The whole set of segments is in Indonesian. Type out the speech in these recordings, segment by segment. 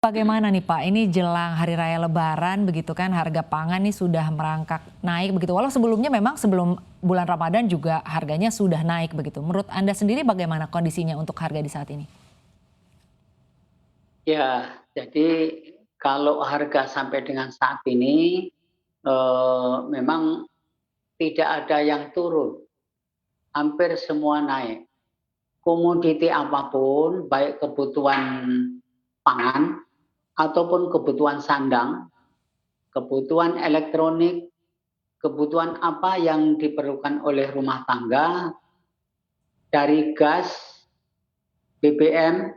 Bagaimana nih Pak, ini jelang hari raya Lebaran begitu kan, harga pangan nih sudah merangkak naik begitu. Walau sebelumnya memang sebelum bulan Ramadan juga harganya sudah naik begitu. Menurut Anda sendiri bagaimana kondisinya untuk harga di saat ini? Ya, jadi kalau harga sampai dengan saat ini, memang tidak ada yang turun, hampir semua naik. Komoditi apapun, baik kebutuhan pangan ataupun kebutuhan sandang, kebutuhan elektronik, kebutuhan apa yang diperlukan oleh rumah tangga, dari gas, BBM,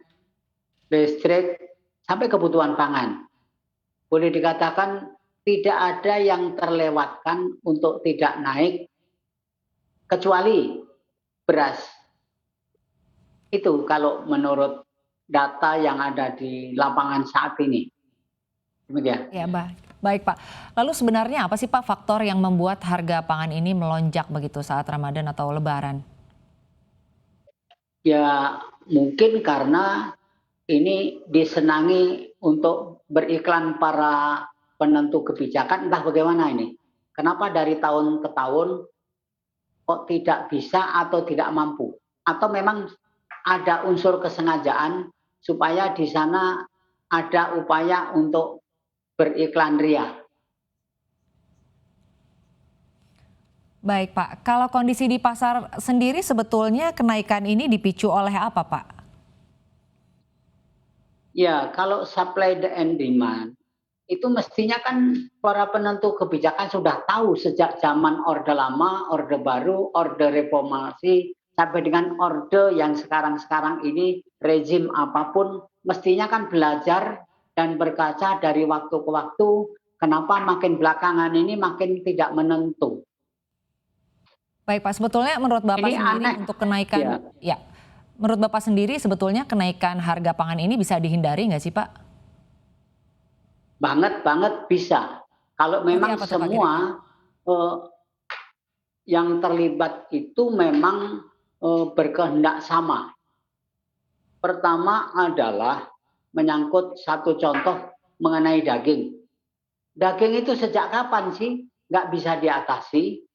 listrik, sampai kebutuhan pangan. Boleh dikatakan tidak ada yang terlewatkan untuk tidak naik, kecuali beras. Itu kalau menurut data yang ada di lapangan saat ini. Demikian. Ya, baik Pak. Lalu sebenarnya apa sih Pak faktor yang membuat harga pangan ini melonjak begitu saat Ramadan atau Lebaran? Ya, mungkin karena ini disenangi untuk beriklan para penentu kebijakan, entah bagaimana ini. Kenapa dari tahun ke tahun kok tidak bisa atau tidak mampu? Atau memang ada unsur kesengajaan supaya di sana ada upaya untuk beriklan ria. Baik Pak, kalau kondisi di pasar sendiri sebetulnya kenaikan ini dipicu oleh apa Pak? Ya, kalau supply and demand itu mestinya kan para penentu kebijakan sudah tahu sejak zaman Orde Lama, Orde Baru, Orde Reformasi, sampai dengan Orde yang sekarang-sekarang ini, rezim apapun, mestinya kan belajar dan berkaca dari waktu ke waktu, kenapa makin belakangan ini makin tidak menentu. Baik Pak, sebetulnya menurut Bapak Ini sendiri aneh, untuk ya, kenaikan, ya, menurut Bapak sendiri sebetulnya kenaikan harga pangan ini bisa dihindari nggak sih Pak? banget bisa. Kalau Seperti memang apa tuh Pak kira-kira? semua eh, yang terlibat itu memang berkehendak sama. Pertama adalah menyangkut satu contoh mengenai daging. Daging itu sejak kapan sih nggak bisa diatasi?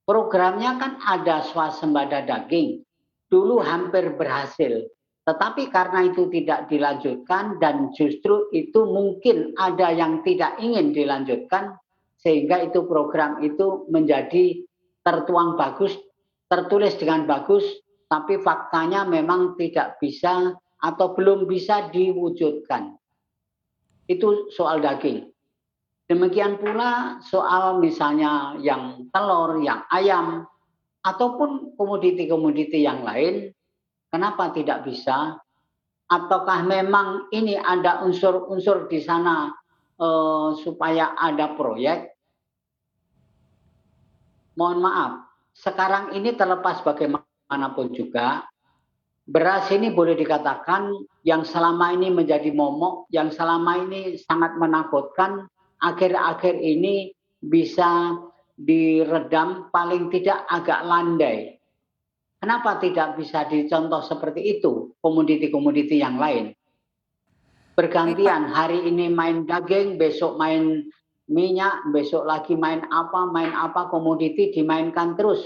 Programnya kan ada swasembada daging. Dulu hampir berhasil. Tetapi karena itu tidak dilanjutkan dan justru itu mungkin ada yang tidak ingin dilanjutkan, sehingga itu program itu menjadi tertuang bagus, tertulis dengan bagus, tapi faktanya memang tidak bisa atau belum bisa diwujudkan. Itu soal daging. Demikian pula soal misalnya yang telur, yang ayam, ataupun komoditi-komoditi yang lain, kenapa tidak bisa? Ataukah memang ini ada unsur-unsur di sana supaya ada proyek? Mohon maaf, sekarang ini terlepas bagaimanapun juga, beras ini boleh dikatakan yang selama ini menjadi momok, yang selama ini sangat menakutkan, akhir-akhir ini bisa diredam paling tidak agak landai. Kenapa tidak bisa dicontoh seperti itu komoditi-komoditi yang lain? Baik Pak, Bergantian, hari ini main daging, besok main minyak, besok lagi main apa, komoditi dimainkan terus.